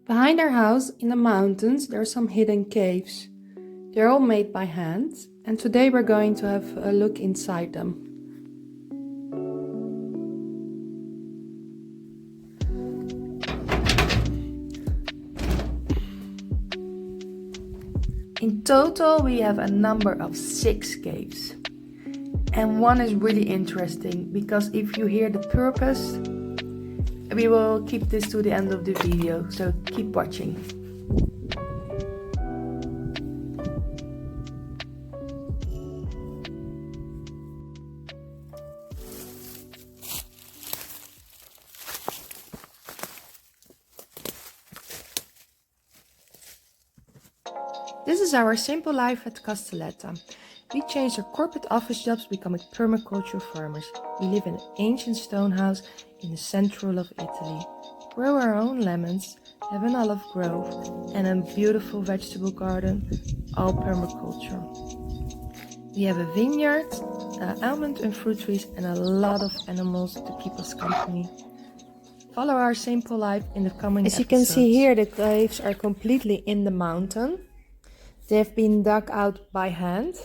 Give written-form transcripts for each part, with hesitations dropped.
Behind our house in the mountains there are some hidden caves. They're all made by hand, and today we're going to have a look inside them. In total we have a number of 6 caves. And one is really interesting because if you hear the purpose, we will keep this to the end of the video, so keep watching. This is our simple life at Castelletta. We changed our corporate office jobs, becoming permaculture farmers. We live in an ancient stone house in the central of Italy, grow our own lemons, have an olive grove and a beautiful vegetable garden, all permaculture. We have a vineyard, almond and fruit trees and a lot of animals to keep us company. Follow our simple life in the coming episodes. As you can see here, the caves are completely in the mountain. They have been dug out by hand.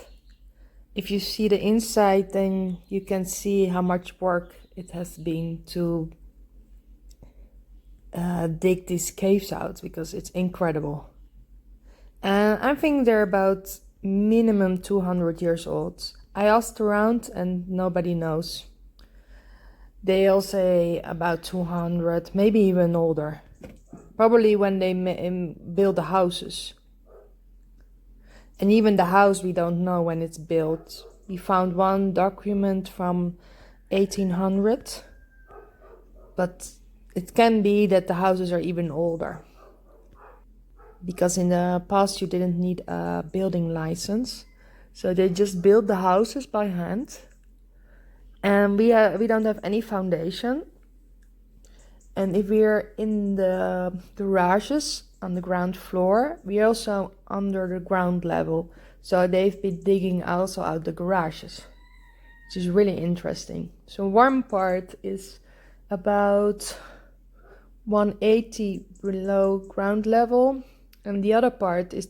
If you see the inside, then you can see how much work it has been to dig these caves out, because it's incredible. And I think they're about minimum 200 years old. I asked around and nobody knows. They all say about 200, maybe even older. Probably when they build the houses. And even the house, we don't know when it's built. We found one document from 1800, but it can be that the houses are even older. Because in the past you didn't need a building license, so they just built the houses by hand. And we don't have any foundation. And if we're in the garages on the ground floor, we're also under the ground level. So they've been digging also out the garages, which is really interesting. So one part is about 180 below ground level, and the other part is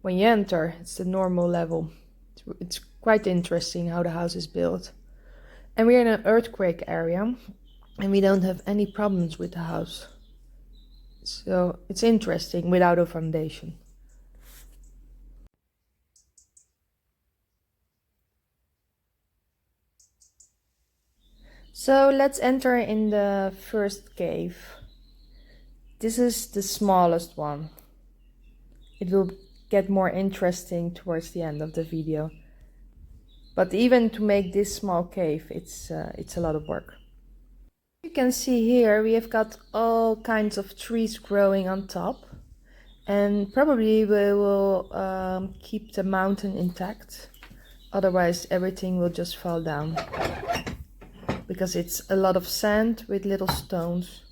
when you enter, it's the normal level. It's quite interesting how the house is built. And we're in an earthquake area, and we don't have any problems with the house. So it's interesting without a foundation. So let's enter in the first cave. This is the smallest one. It will get more interesting towards the end of the video. But even to make this small cave, it's a lot of work. You can see here we have got all kinds of trees growing on top, and probably we will keep the mountain intact, otherwise everything will just fall down, because it's a lot of sand with little stones.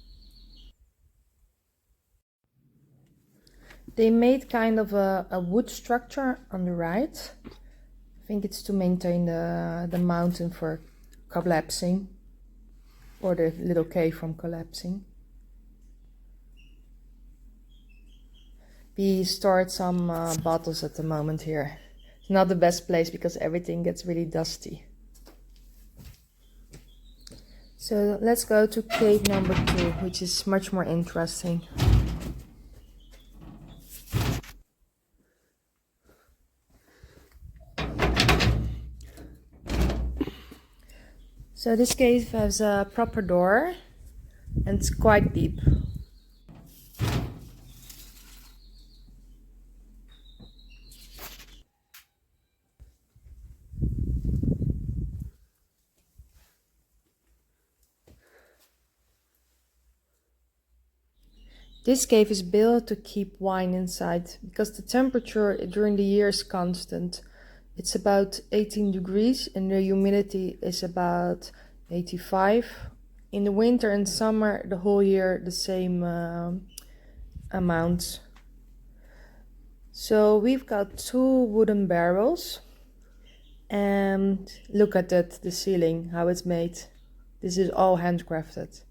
They made kind of a wood structure on the right. I think it's to maintain the mountain for collapsing, or the little cave from collapsing. We stored some bottles at the moment here. It's not the best place because everything gets really dusty. So let's go to cave number 2, which is much more interesting. So this cave has a proper door and it's quite deep. This cave is built to keep wine inside because the temperature during the year is constant. It's about 18 degrees and the humidity is about 85. In the winter and summer, the whole year, the same amount. So we've got 2 wooden barrels, and look at that, the ceiling, how it's made. This is all handcrafted.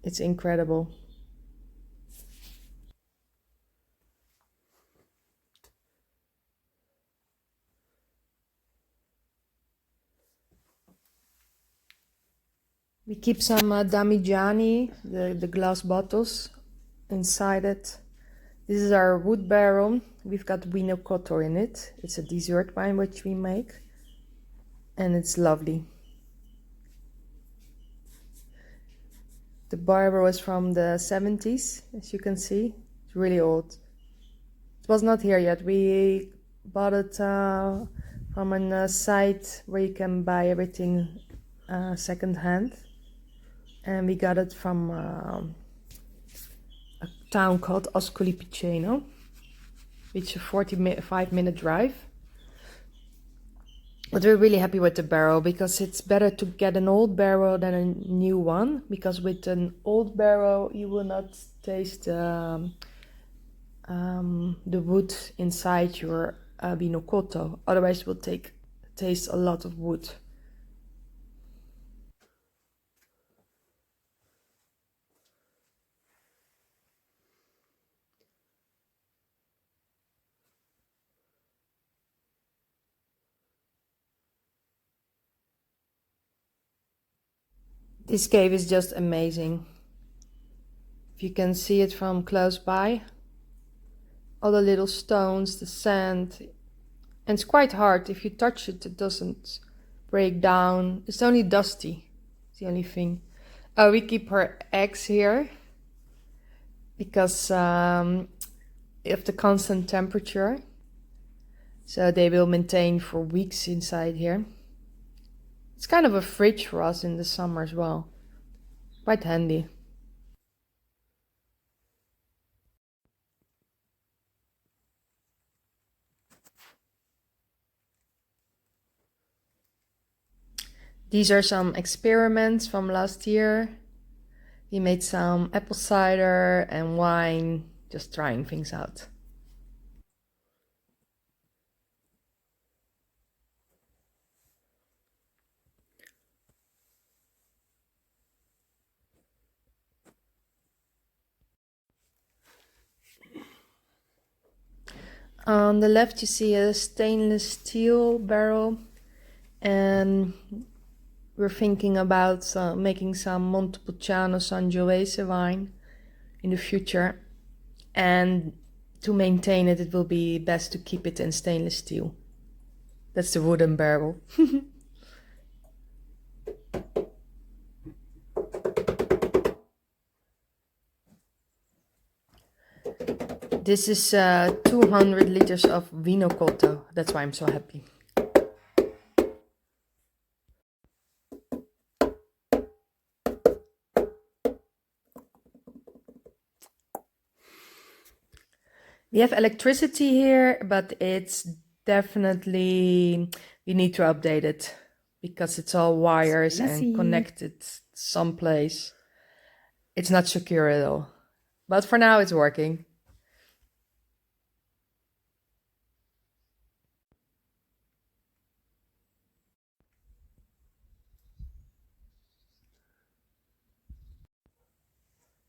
It's incredible. We keep some Damigiani, the glass bottles, inside it. This is our wood barrel. We've got Vino Cotto in it. It's a dessert wine which we make. And it's lovely. The barrel is from the 70s, as you can see. It's really old. It was not here yet. We bought it from a site where you can buy everything second hand. And we got it from a town called Ascoli Piceno, which is a 45-minute drive. But we're really happy with the barrel because it's better to get an old barrel than a new one, because with an old barrel you will not taste the wood inside your Vino Cotto. Otherwise it will taste a lot of wood. This cave is just amazing. If you can see it from close by, all the little stones, the sand, and it's quite hard. If you touch it, it doesn't break down. It's only dusty. It's the only thing. Oh, we keep our eggs here because of the constant temperature. So they will maintain for weeks inside here. It's kind of a fridge for us in the summer as well. Quite handy. These are some experiments from last year. We made some apple cider and wine, just trying things out. On the left you see a stainless steel barrel, and we're thinking about making some Montepulciano Sangiovese wine in the future, and to maintain it, it will be best to keep it in stainless steel. That's the wooden barrel. This is 200 liters of Vino Cotto. That's why I'm so happy. We have electricity here, but it's definitely, we need to update it because it's all wires and connected someplace. It's not secure at all. But for now it's working.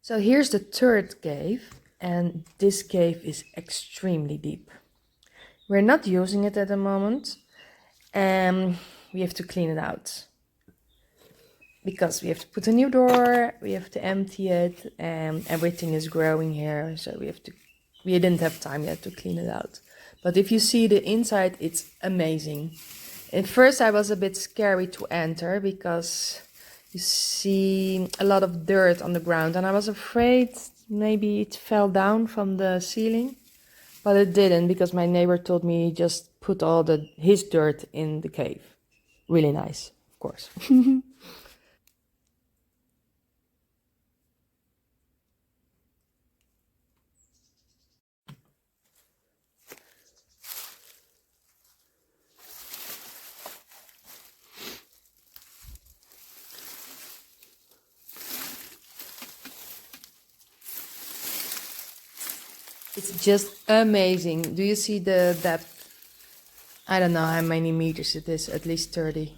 So here's the third cave, and this cave is extremely deep. We're not using it at the moment, and we have to clean it out. Because we have to put a new door, we have to empty it, and everything is growing here, so we didn't have time yet to clean it out. But if you see the inside, it's amazing. At first I was a bit scary to enter because you see a lot of dirt on the ground, and I was afraid maybe it fell down from the ceiling, but it didn't, because my neighbor told me just put all his dirt in the cave. Really nice, of course. It's just amazing. Do you see the depth? I don't know how many meters it is, at least 30.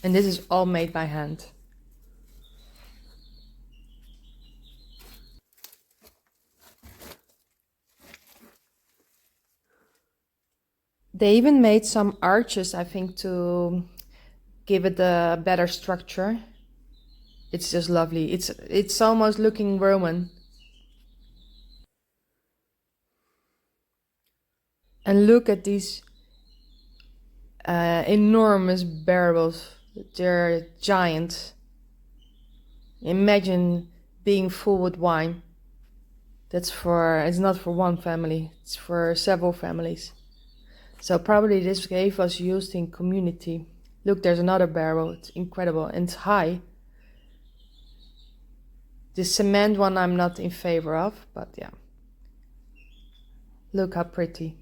And this is all made by hand. They even made some arches, I think, to give it a better structure. It's just lovely. It's almost looking Roman. And look at these enormous barrels. They're giant. Imagine being full with wine. It's not for one family, it's for several families. So probably this cave was used in community. Look, there's another barrel. It's incredible and it's high. The cement one I'm not in favor of, but yeah. Look how pretty.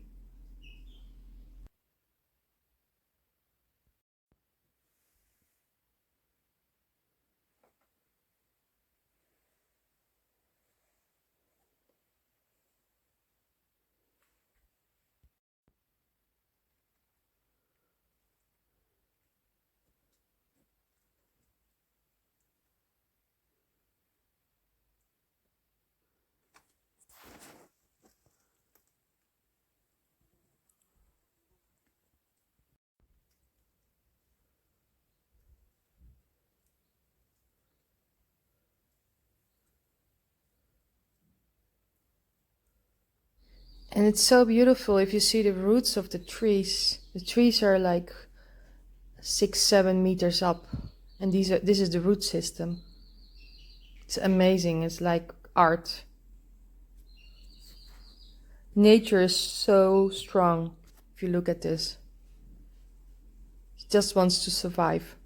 And it's so beautiful if you see the roots of the trees. The trees are like 6-7 meters up, and this is the root system. It's amazing. It's like art. Nature is so strong. If you look at this, it just wants to survive.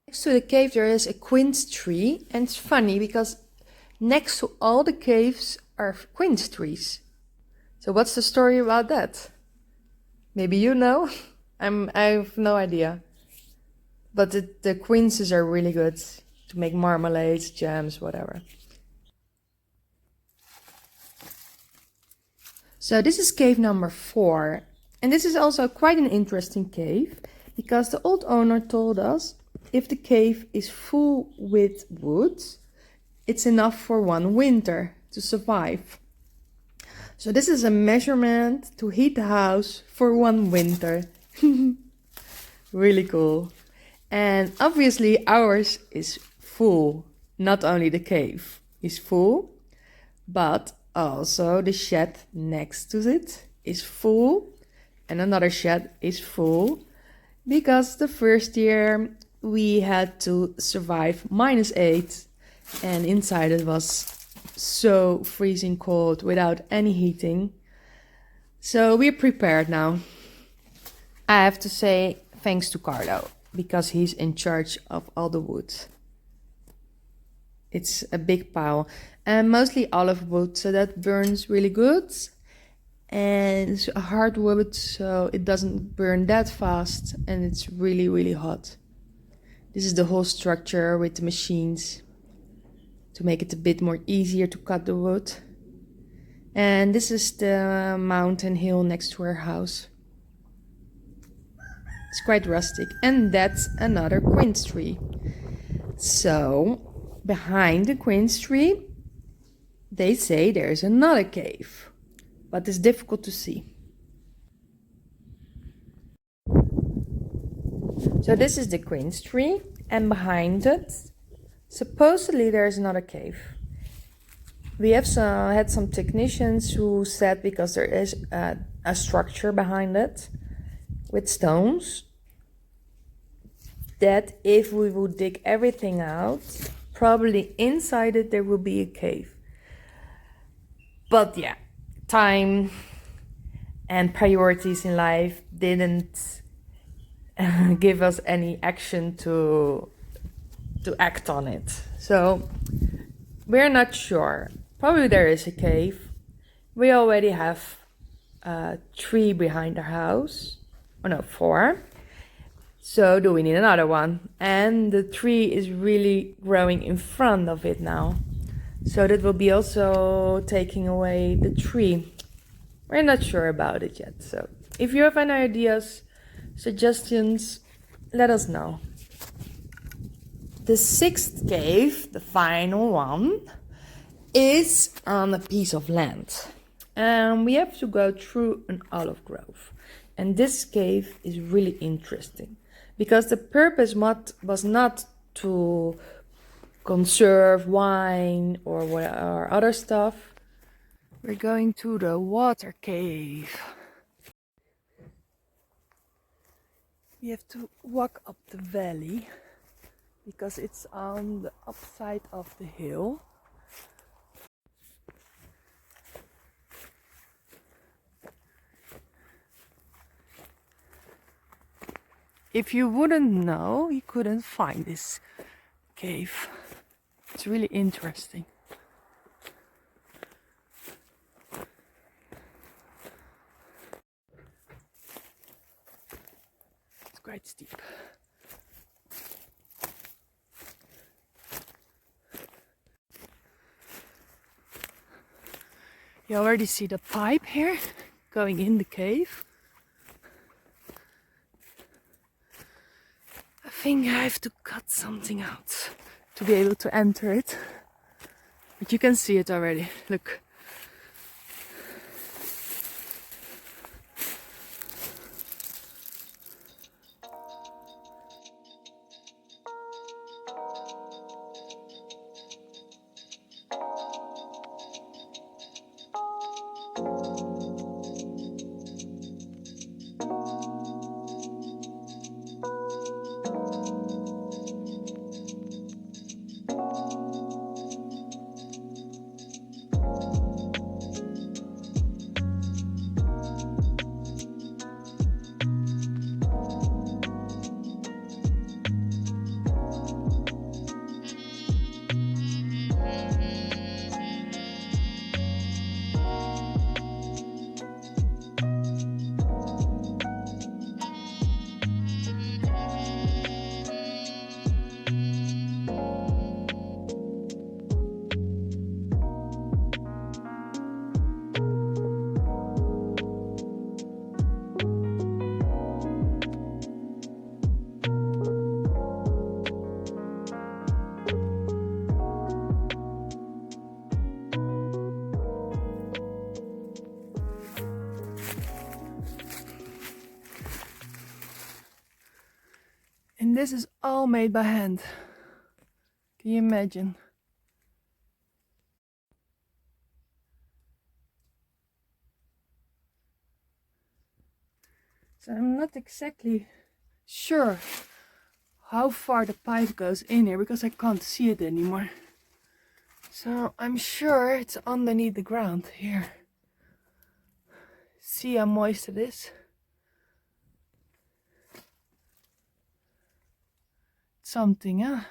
Next to the cave there is a quince tree, and it's funny because next to all the caves are quince trees. So what's the story about that? Maybe you know? I have no idea. But the quinces are really good to make marmalades, jams, whatever. So this is cave number 4. And this is also quite an interesting cave because the old owner told us if the cave is full with wood, it's enough for one winter to survive. So this is a measurement to heat the house for one winter. Really cool. And obviously ours is full. Not only the cave is full, but also the shed next to it is full. And another shed is full. Because the first year we had to survive -8. And inside it was so freezing cold without any heating. So we're prepared now. I have to say thanks to Carlo, because he's in charge of all the wood. It's a big pile and mostly olive wood, so that burns really good. And it's hard wood, so it doesn't burn that fast, and it's really, really hot. This is the whole structure with the machines to make it a bit more easier to cut the wood. And this is the mountain hill next to our house. It's quite rustic. And that's another quince tree. So behind the quince tree, they say there's another cave, but it's difficult to see. So this is the quince tree, and behind it, supposedly there's another cave. We have had some technicians who said because there is a structure behind it with stones, that if we would dig everything out, probably inside it there will be a cave. But yeah, time and priorities in life didn't give us any action to act on it. So we're not sure. Probably there is a cave. We already have a tree behind our house. Oh no, 4. So do we need another one? And the tree is really growing in front of it now. So that will be also taking away the tree. We're not sure about it yet. So if you have any ideas, suggestions, let us know. The sixth cave, the final one, is on a piece of land. And we have to go through an olive grove. And this cave is really interesting because the purpose was not to conserve wine or other stuff. We're going to the water cave. We have to walk up the valley because it's on the upside of the hill. If you wouldn't know, you couldn't find this cave. It's really interesting. It's quite steep. You already see the pipe here going in the cave. I think I have to cut something out to be able to enter it. But you can see it already. Look. And this is all made by hand. Can you imagine? So I'm not exactly sure how far the pipe goes in here because I can't see it anymore. So I'm sure it's underneath the ground here. See how moist it is? Something, huh?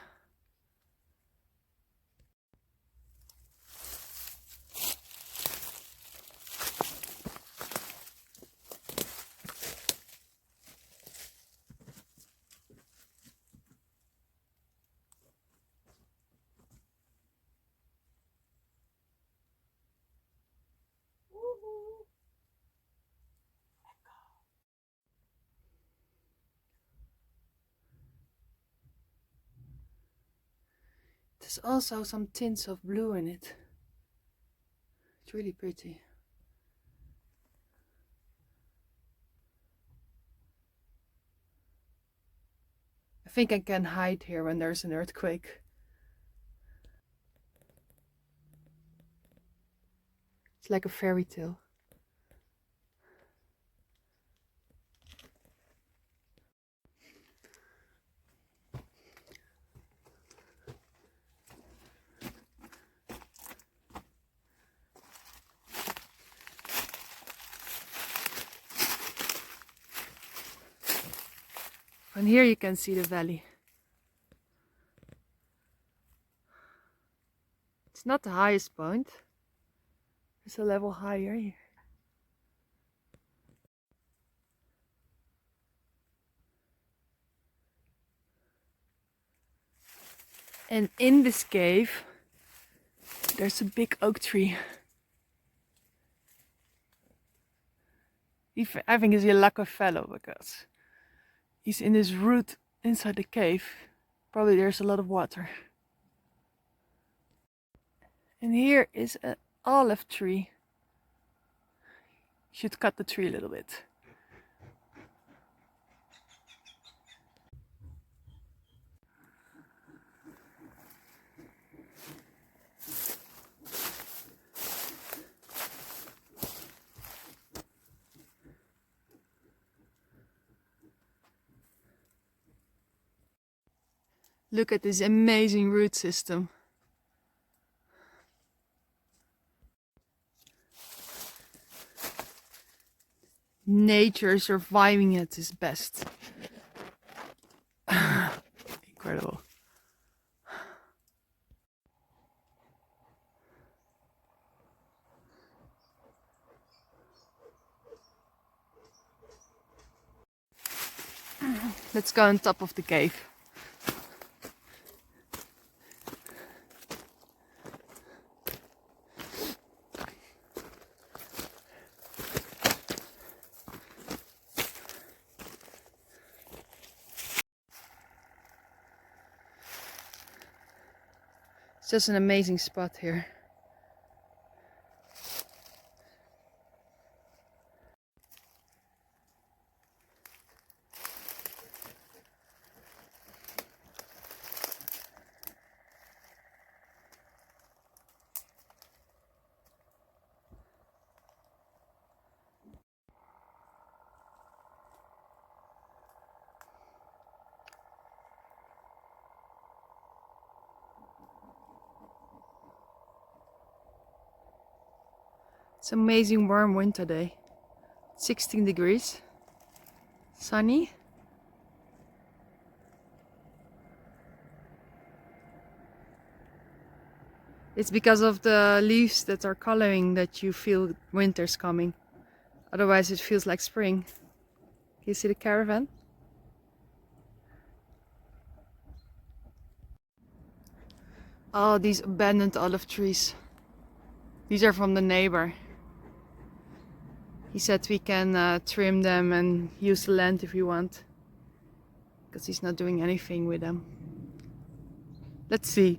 There's also some tints of blue in it. It's really pretty. I think I can hide here when there's an earthquake. It's like a fairy tale. And here you can see the valley. It's not the highest point. It's a level higher here. And in this cave, there's a big oak tree. I think he's a lucky fellow because he's in this root inside the cave. Probably there's a lot of water. And here is an olive tree. Should cut the tree a little bit. Look at this amazing root system. Nature surviving at its best. Incredible. Let's go on top of the cave. It's just an amazing spot here. It's an amazing warm winter day. 16 degrees. Sunny. It's because of the leaves that are coloring that you feel winter's coming. Otherwise it feels like spring. Can you see the caravan? Oh, these abandoned olive trees. These are from the neighbor. He said we can trim them and use the land if we want. Because he's not doing anything with them. Let's see.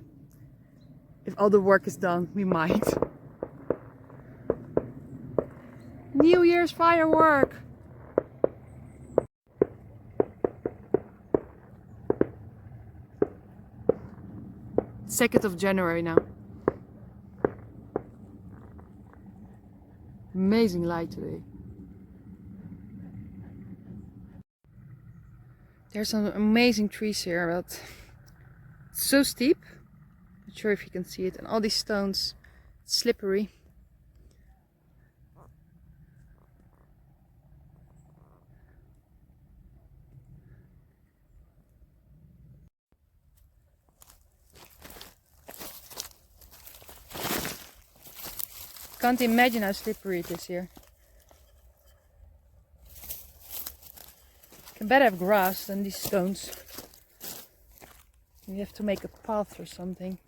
If all the work is done, we might. New Year's firework! 2nd of January now. Amazing light today. There's some amazing trees here, but it's so steep. Not sure if you can see it. And all these stones, it's slippery. Can't imagine how slippery it is here. Can better have grass than these stones. You have to make a path or something.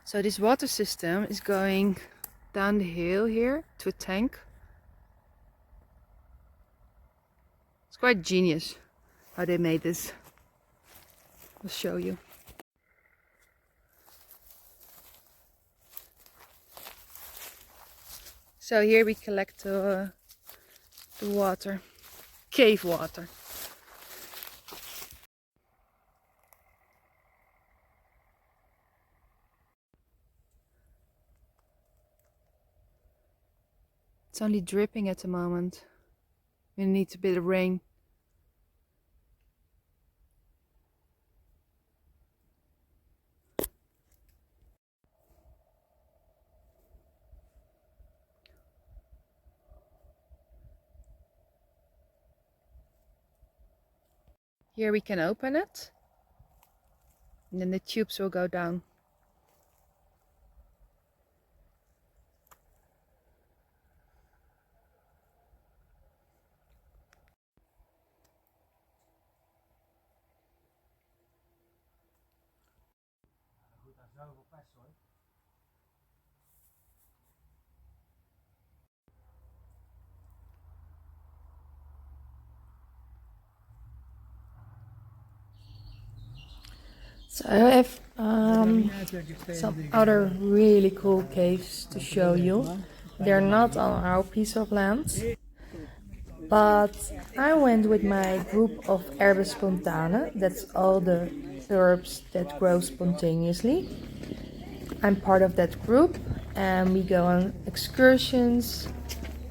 So this water system is going down the hill here to a tank. It's quite genius how they made this. I'll show you. So here we collect the water, cave water. It's only dripping at the moment. We need a bit of rain. Here we can open it. And then the tubes will go down. So I have some other really cool caves to show you. They're not on our piece of land, but I went with my group of herbes spontane. That's all the herbs that grow spontaneously. I'm part of that group, and we go on excursions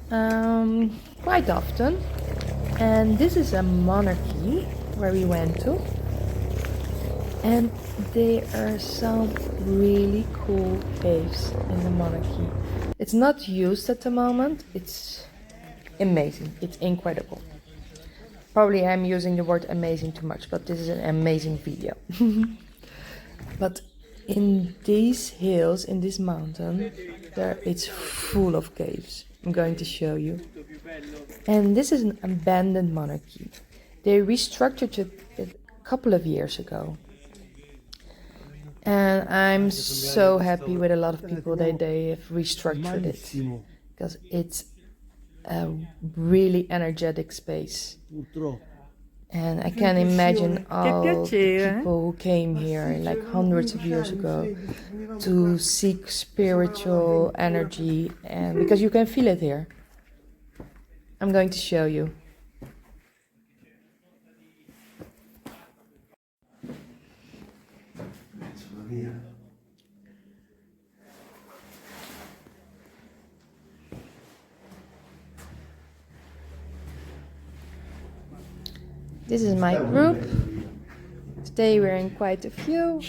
quite often. And this is a monarchy where we went to. And there are some really cool caves in the monarchy. It's not used at the moment. It's amazing. It's incredible. Probably I'm using the word amazing too much, but this is an amazing video. But in these hills, in this mountain, it's full of caves. I'm going to show you. And this is an abandoned monarchy. They restructured it a couple of years ago. And I'm so happy with a lot of people that they have restructured it, because it's a really energetic space. And I can imagine all the people who came here like hundreds of years ago to seek spiritual energy, and because you can feel it here. I'm going to show you. This is my group. Today we're in quite a few.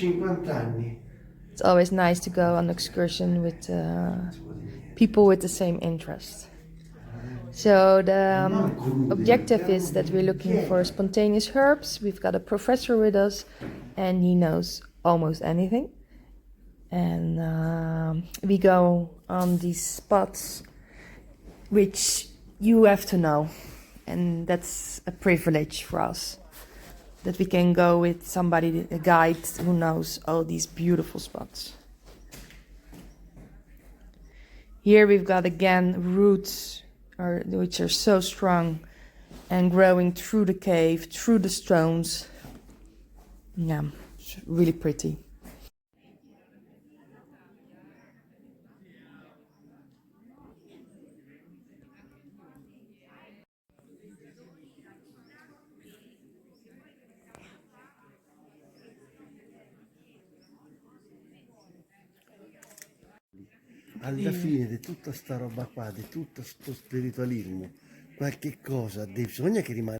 It's always nice to go on excursion with people with the same interest. So the objective is that we're looking for spontaneous herbs. We've got a professor with us, and he knows almost anything. And we go on these spots which you have to know. And that's a privilege for us, that we can go with somebody, a guide who knows all these beautiful spots. Here we've got again roots which are so strong and growing through the cave, through the stones. Yeah, it's really pretty. Alla fine di tutta sta roba qua, di tutto sto spiritualismo, qualche cosa bisogna che rimane.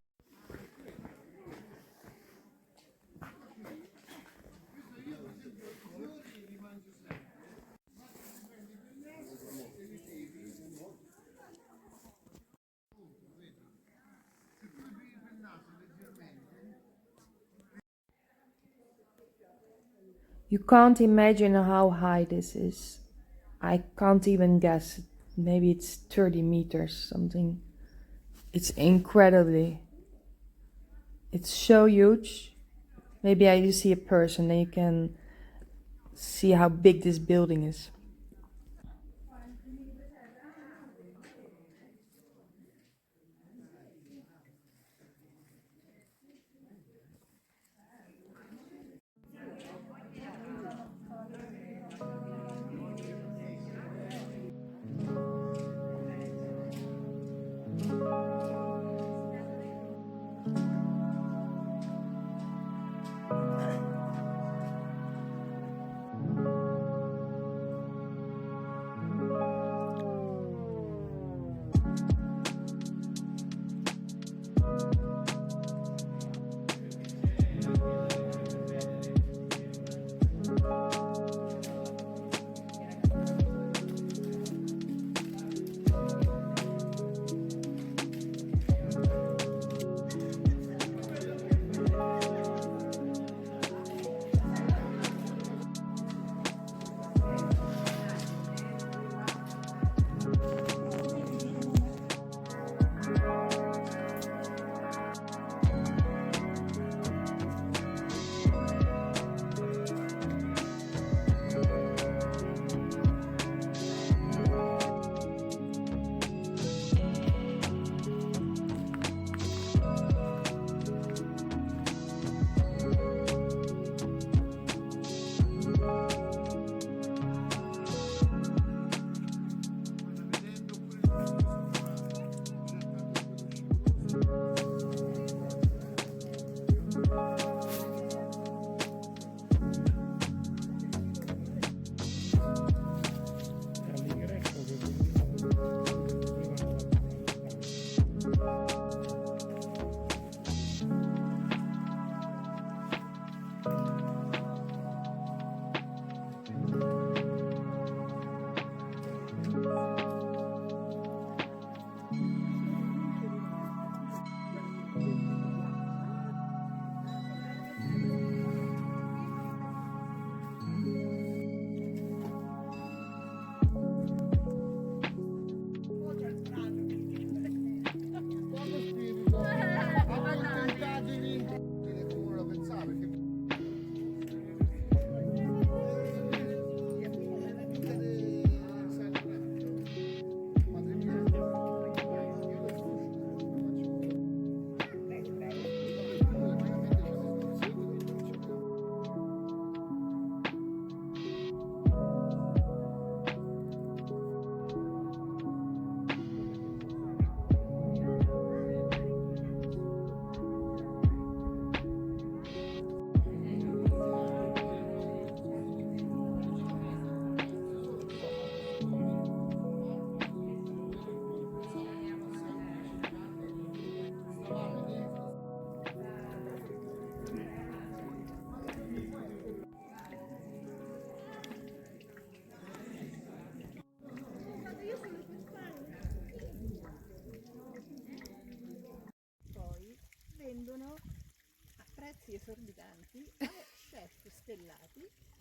You can't imagine how high this is. I can't even guess. Maybe it's 30 meters, something. It's incredibly. It's so huge. Maybe you see a person and you can see how big this building is.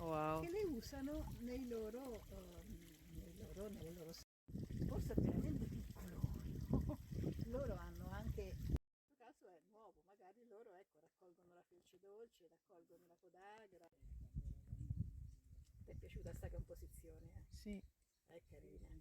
Wow. che le usano nelle loro forse è veramente piccolo. Loro hanno anche, in questo caso è nuovo, magari loro ecco raccolgono la felce dolce, raccolgono la podagra. Ti è piaciuta sta composizione? Sì. È carina.